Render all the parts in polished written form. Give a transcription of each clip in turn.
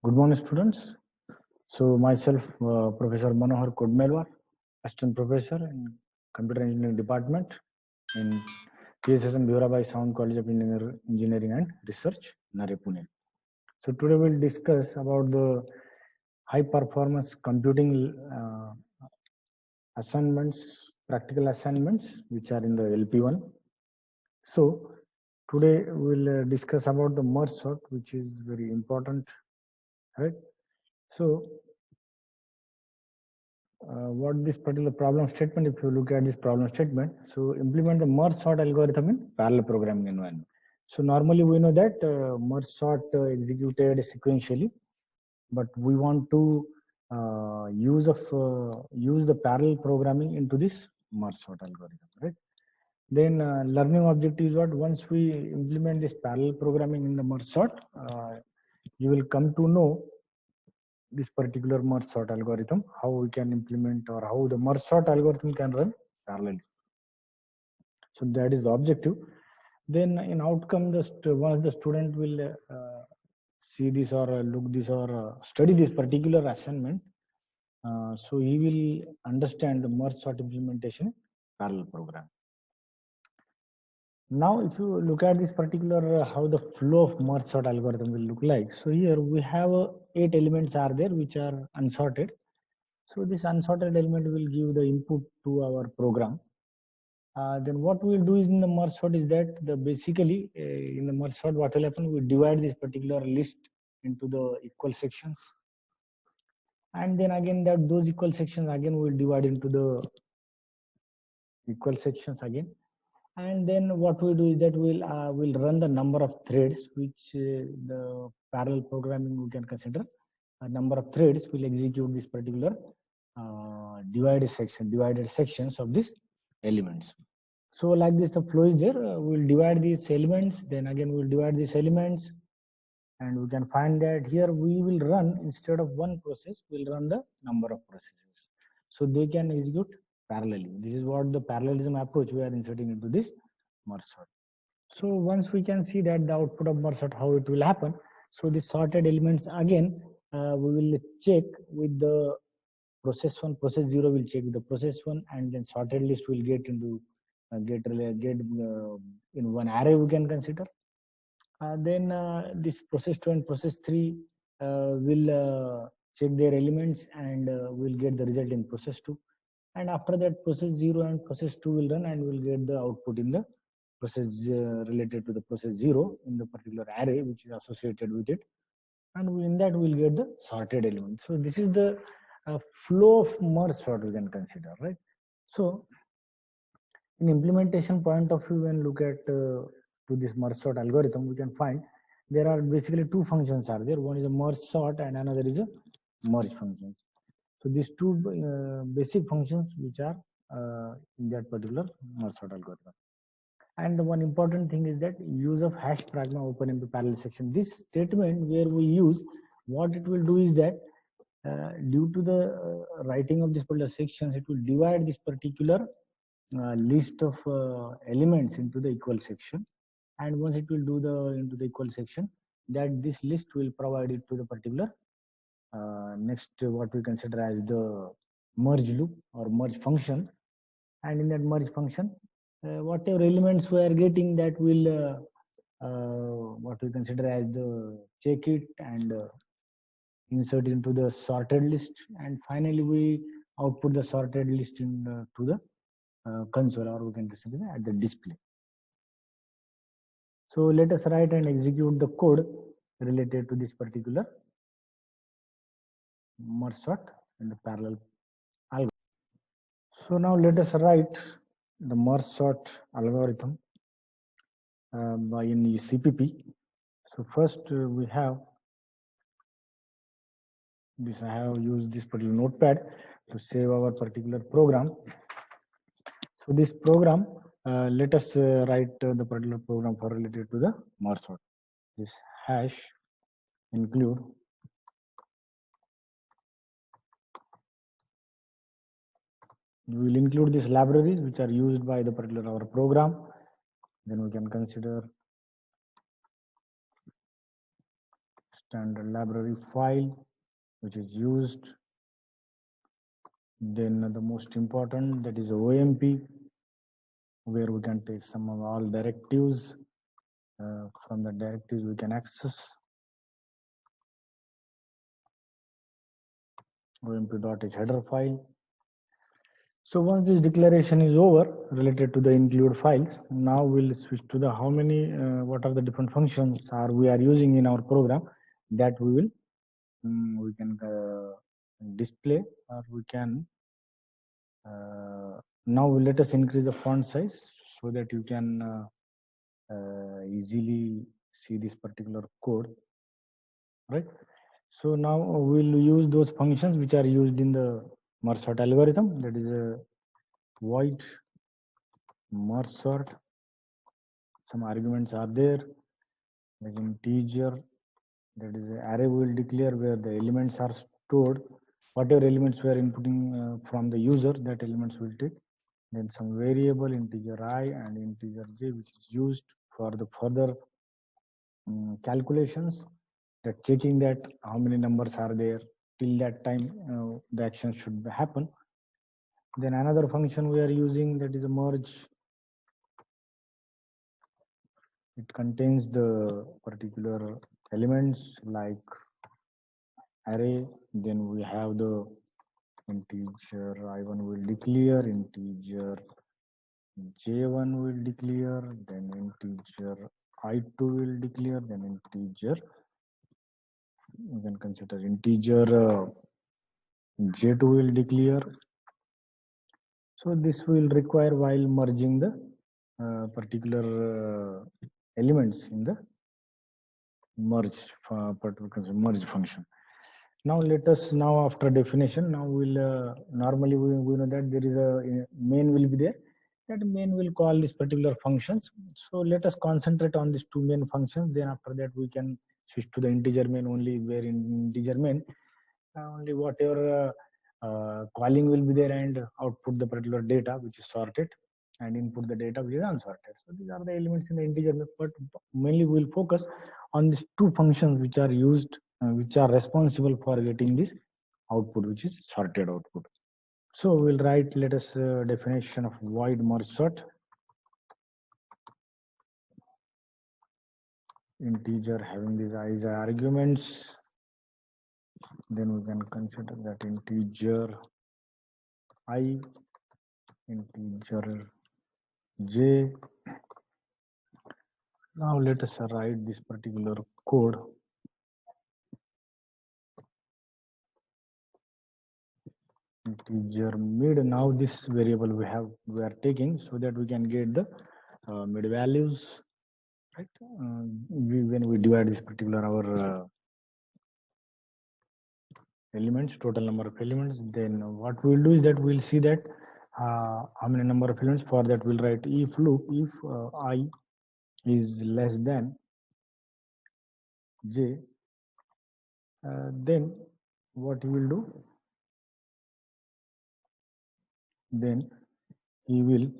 Good morning, students. So myself, Professor Manohar Kodmelwar, Assistant Professor in Computer Engineering Department in PSSM Bhirabai Sound College of Engineering and Research, Nare, Pune. So today we'll discuss about the high performance computing assignments, practical assignments, which are in the LP1. So today we'll discuss about the merge sort, which is very important, right? So what this particular problem statement, if you look at this problem statement, so implement the merge sort algorithm in parallel programming environment. So normally we know that merge sort executed sequentially, but we want to use the parallel programming into this merge sort algorithm, right? Then learning objective is what, once we implement this parallel programming in the merge sort, you will come to know this particular merge sort algorithm, how we can implement or how the merge sort algorithm can run parallelly. So that is the objective. Then in outcome, once the student will see this or look this or study this particular assignment, so he will understand the merge sort implementation parallel program. Now, if you look at this particular how the flow of merge sort algorithm will look like. So here we have 8 elements are there which are unsorted. So this unsorted element will give the input to our program. Then what we'll do is in the merge sort is that basically in the merge sort what will happen, we divide this particular list into the equal sections, and then again that those equal sections again will divide into the equal sections again, and then what we do is that we'll run the number of threads which the parallel programming we can consider a number of threads will execute this particular divided sections of these elements. So like this the flow is there, we'll divide these elements, then again we'll divide these elements, and we can find that here we will run, instead of one process, we'll run the number of processes. So they can execute parallelly. This is what the parallelism approach we are inserting into this merge sort. So once we can see that the output of merge sort, how it will happen. So the sorted elements again, we will check with the process 1, process 0 will check the process 1, and then sorted list will get into in one array we can consider. Then this process 2 and process 3 will check their elements and will get the result in process 2. And after that, process 0 and process 2 will run and will get the output in the process related to the process 0 in the particular array which is associated with it. And in that we'll get the sorted element. So this is the flow of merge sort we can consider, right? So in implementation point of view, when look at to this merge sort algorithm, we can find there are basically two functions are there. One is a merge sort and another is a merge function. So these two basic functions which are in that particular merge sort algorithm. And the one important thing is that use of hash pragma open into parallel section. This statement where we use, what it will do is that due to the writing of this particular sections, it will divide this particular list of elements into the equal section, and once it will do into the equal section, that this list will provide it to the particular next what we consider as the merge loop or merge function, and in that merge function whatever elements we are getting, that will what we consider as the check it and insert into the sorted list, and finally we output the sorted list in to the console, or we can consider at the display. So let us write and execute the code related to this particular merge sort and the parallel algorithm. So now let us write the merge sort algorithm by in CPP. So first we have this. I have used this particular notepad to save our particular program. So this program, let us write the particular program for related to the merge sort. This hash include we will include these libraries which are used by the particular our program. Then we can consider standard library file which is used. Then the most important, that is OMP, where we can take some of all directives. From the directives we can access omp.h header file. So once this declaration is over related to the include files, now we'll switch to the how many, what are the different functions are we are using in our program that we can display, or we can now let us increase the font size so that you can easily see this particular code, right? So now we'll use those functions which are used in the Mergesort algorithm, that is a void Mergesort. Some arguments are there, like integer, that is an array we will declare where the elements are stored. Whatever elements we are inputting from the user, that elements will take. Then some variable integer I and integer j, which is used for the further calculations, that checking that how many numbers are there. Till that time the action should happen. Then another function we are using, that is a merge. It contains the particular elements like array. Then we have the integer I1 will declare, integer j1 will declare, then integer I2 will declare, then integer, we can consider integer j2 will declare. So this will require while merging the particular elements in the merge merge function. Now let us, now after definition, now we'll normally we know that there is a main will be there. That main will call this particular functions. So let us concentrate on these two main functions. Then after that we can switch to the integer main only, where in integer main only whatever calling will be there and output the particular data which is sorted and input the data which is unsorted. So these are the elements in the integer main, but mainly we will focus on these two functions which are used, which are responsible for getting this output, which is sorted output. So we'll write, let us definition of void Mergesort. Integer having these is arguments. Then we can consider that integer I, integer j. Now let us write this particular code. Integer mid. Now this variable we are taking so that we can get the mid values, right? When we divide this particular our elements, total number of elements, then what we'll do is that we'll see that how many number of elements. For that we'll write if loop, if I is less than j, then what he will do, then he will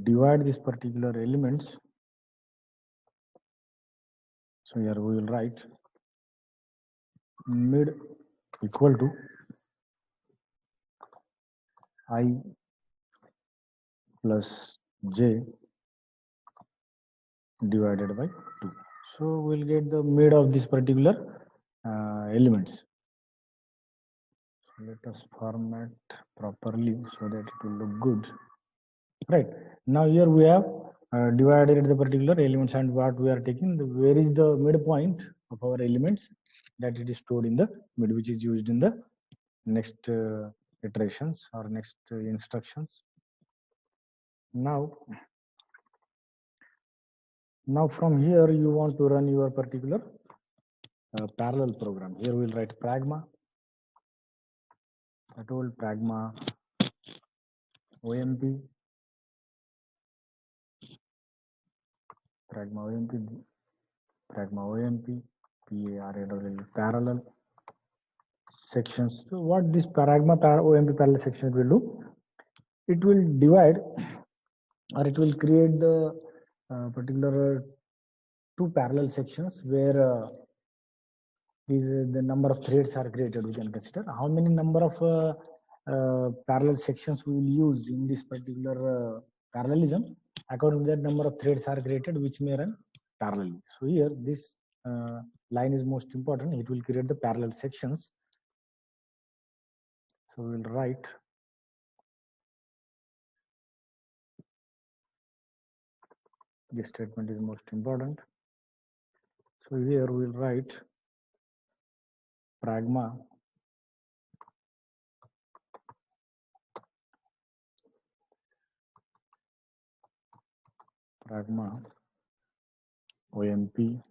divide this particular elements. So here we will write mid equal to I plus j divided by 2. So we'll get the mid of this particular elements. So let us format properly so that it will look good. Right. Now here we have divided the particular elements, and what we are taking, where is the midpoint of our elements, that it is stored in the mid, which is used in the next iterations or next instructions. Now from here you want to run your particular parallel program. Here we'll write pragma. I told pragma OMP, pragma OMP, parallel sections. So what this pragma OMP parallel section will do, it will divide, or it will create the particular two parallel sections where these the number of threads are created. We can consider how many number of parallel sections we will use in this particular parallelism. According to that, number of threads are created which may run parallelly. So here this line is most important. It will create the parallel sections. So we will write this statement is most important. So here we will write pragma OMP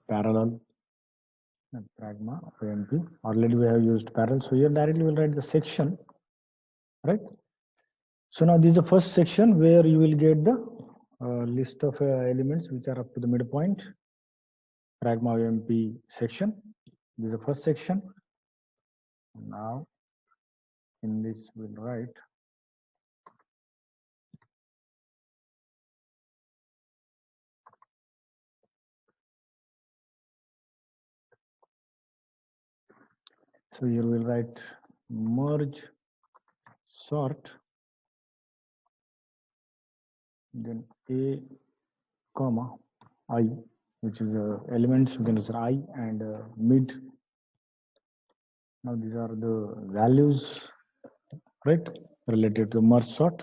parallel and pragma OMP. Already we have used parallel. So here directly we'll write the section, right? So now this is the first section where you will get the list of elements which are up to the midpoint. Pragma OMP section. This is the first section. Now in this we'll write so here we'll write merge sort, then A comma I, which is elements we can say I and mid. Now these are the values, right, related to merge sort.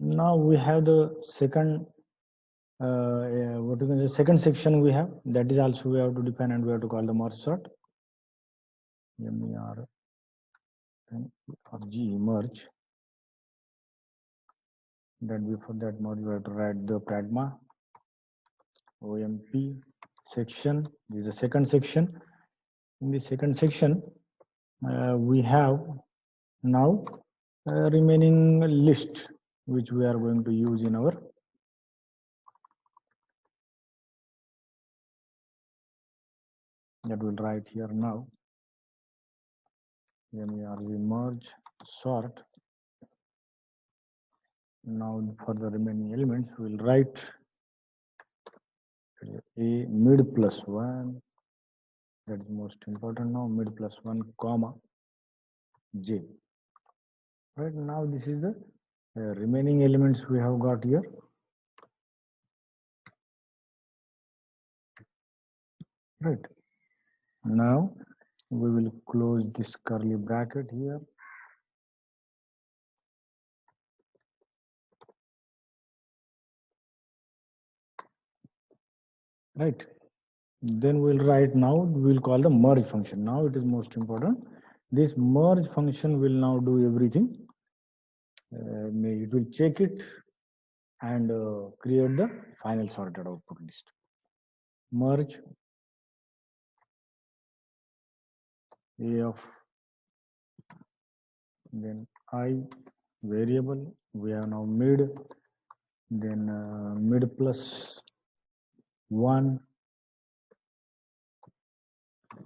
Now we have the second what you can say second section we have, that is also we have to define and we have to call the merge sort. MER or G merge. Then before that merge we have to write the pragma OMP section. This is the second section. In the second section we have now remaining list which we are going to use in our that we'll write here now. Merge sort. Now for the remaining elements we'll write A mid plus 1, that is most important now, mid plus 1 comma J. Right now this is the remaining elements we have got here. Right. Now we will close this curly bracket here. Right. Then we'll write now, we'll call the merge function. Now it is most important. This merge function will now do everything. It will check it and create the final sorted output list. Merge A of then I variable. We have now mid, then mid plus 1,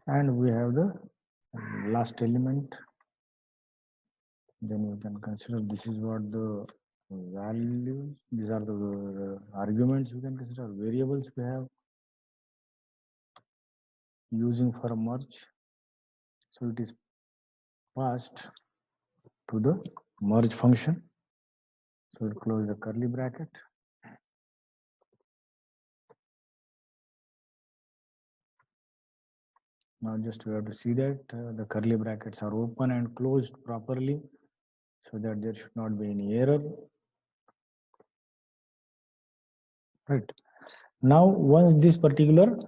and we have the last element. Then we can consider this is what the values, these are the arguments we can consider, variables we have using for a merge. So it is passed to the merge function. So we'll close the curly bracket. Now just we have to see that the curly brackets are open and closed properly so that there should not be any error. Right. Now once this particular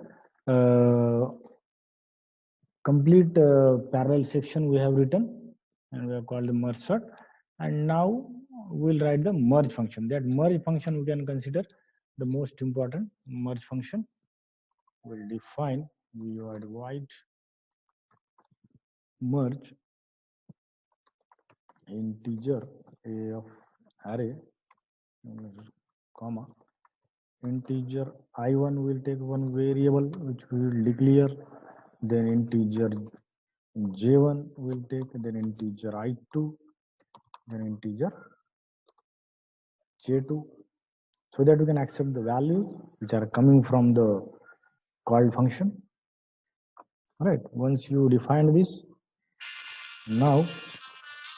complete parallel section we have written and we have called the merge sort, and now we'll write the merge function. That merge function we can consider the most important merge function. We'll define void merge integer A of array comma integer I1 will take one variable which we will declare then integer j1 will take, then integer I2, then integer j2, so that we can accept the values which are coming from the called function. Right, once you define this, now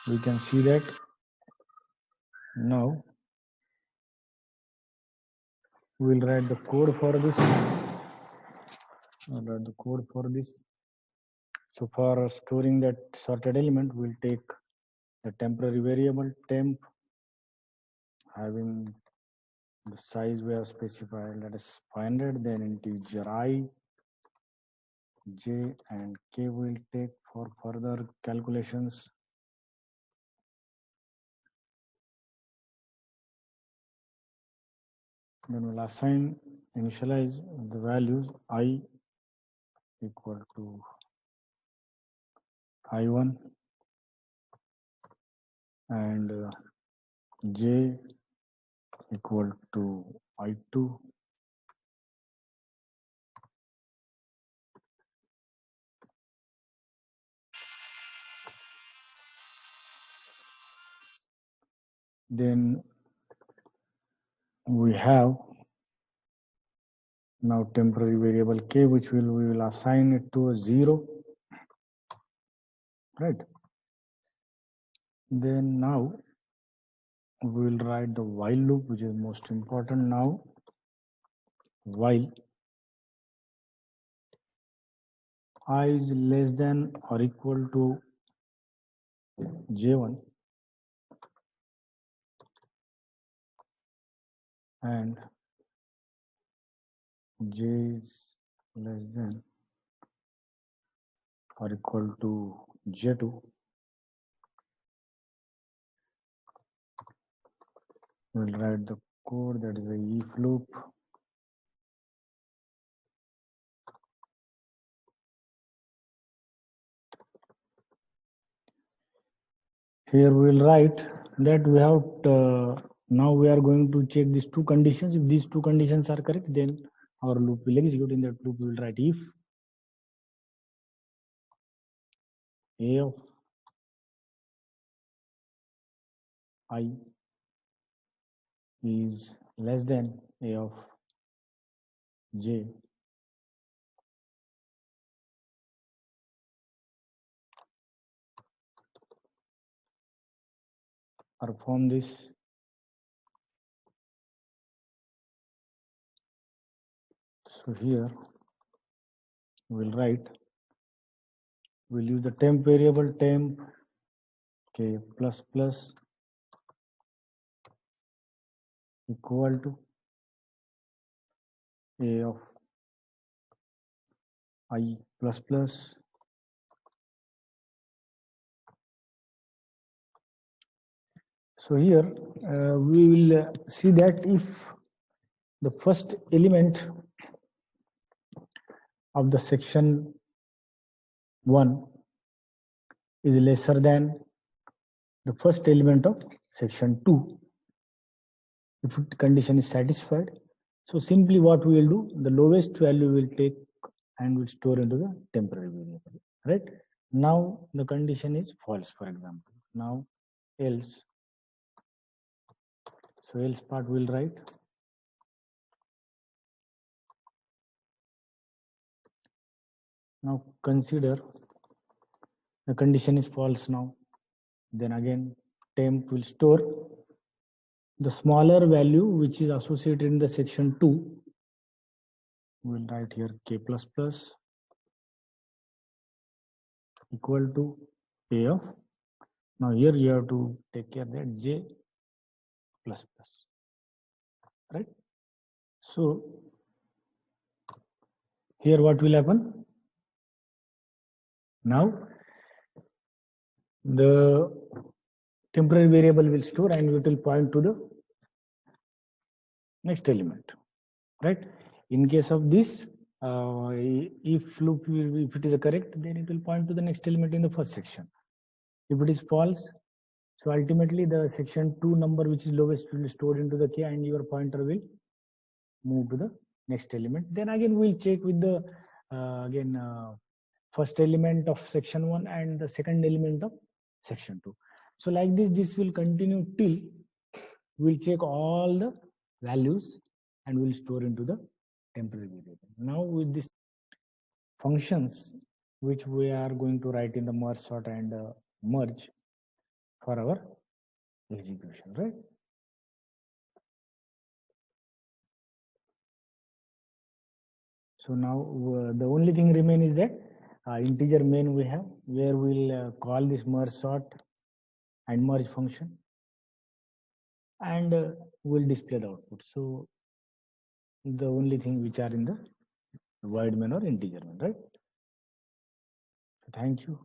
we can see that now we will write the code for this. So for storing that sorted element, we'll take the temporary variable temp having the size we have specified, that is 500, then integer I, j and k will take for further calculations. Then we'll assign, initialize the values I equal to I1 and j equal to I2. Then we have now temporary variable k, which we will assign it to a 0, right? Then now we will write the while loop, which is most important now. While I is less than or equal to j1 and j is less than or equal to j2, we'll write the code, that is a if loop. Here we will write that we have now we are going to check these two conditions. If these two conditions are correct, then our loop will execute. In that loop we will write if a of I is less than a of j, perform this. So here we'll write, we'll use the temp variable temp k plus plus equal to a of I plus plus. So here we will see that if the first element of the section 1 is lesser than the first element of section 2, if the condition is satisfied, so simply what we will do, the lowest value will take and will store into the temporary variable, right? Now the condition is false, for example. Now else, so else part will write now consider the condition is false now, then again temp will store the smaller value which is associated in the section 2. We'll write here k plus plus equal to a of, now here you have to take care that j plus plus, right? So here what will happen? Now the temporary variable will store and it will point to the next element, right? In case of this, if loop, if it is correct, then it will point to the next element in the first section. If it is false, so ultimately the section 2 number which is lowest will be stored into the k and your pointer will move to the next element. Then again we'll check with the first element of section 1 and the second element of section 2. So like this will continue till we'll check all the values and we'll store into the temporary variable. Now with this functions which we are going to write in the merge sort and merge for our execution, right? So now the only thing remain is that integer main we have, where we'll call this merge sort and merge function, and we'll display the output. So the only thing which are in the void main or integer main, right? So thank you.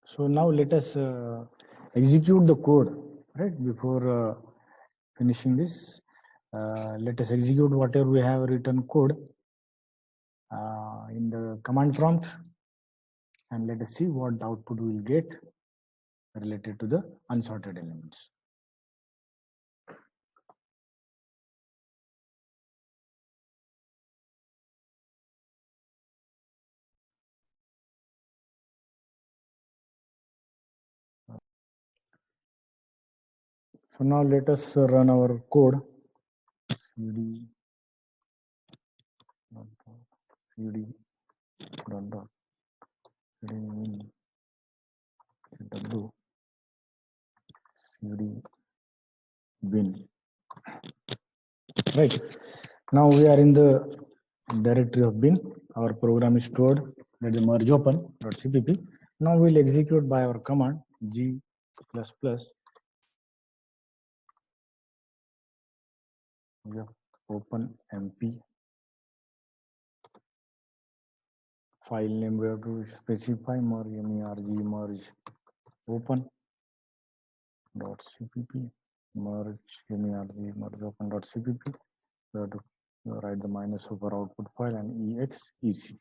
So now let us execute the code, right? Before finishing this, let us execute whatever we have written code in the command prompt, and let us see what output we will get related to the unsorted elements. So now let us run our code. cd cd dot cd w cd bin. Right. Now we are in the directory of bin. Our program is stored. That is merge open.cpp. Now we'll execute by our command g++ open mp. File name we have to specify merge merge open dot cpp merge merge open dot cpp. We have to write the minus over output file and exec.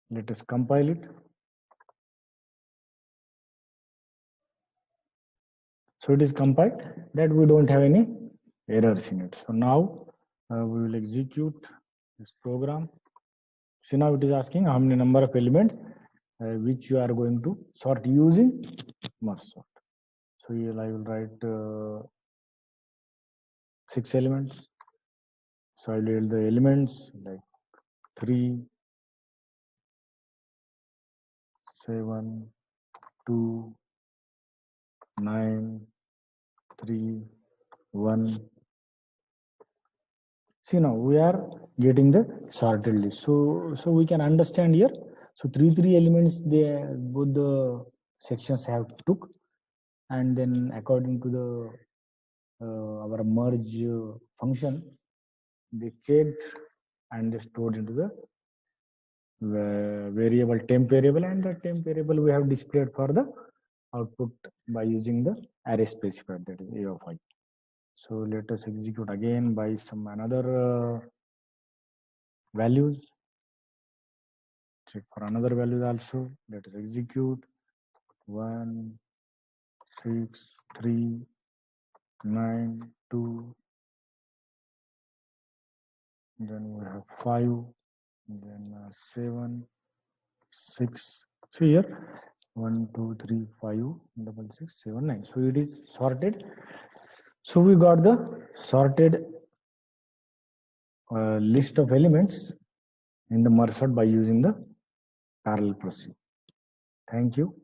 Let us compile it. So it is compiled, that we don't have any errors in it. So now we will execute this program. So now it is asking how many number of elements which you are going to sort using merge sort. So here I will write 6 elements. So I will add the elements like 3, 7, 2, 9, 3, 1. See now we are getting the sorted list. So we can understand here. So three elements they both the sections have took, and then according to the our merge function, they checked and they stored into the variable temp variable, and the temp variable we have displayed for the output by using the array specifier, that is a of I. So let us execute again by some another values. Check for another values also. Let us execute 1, 6, 3, 9, 2. Then we have 5. Then 7, 6. See here 1, 2, 3, 5, 6, 7, 9. So it is sorted. So we got the sorted list of elements in the merge sort by using the parallel procedure. Thank you.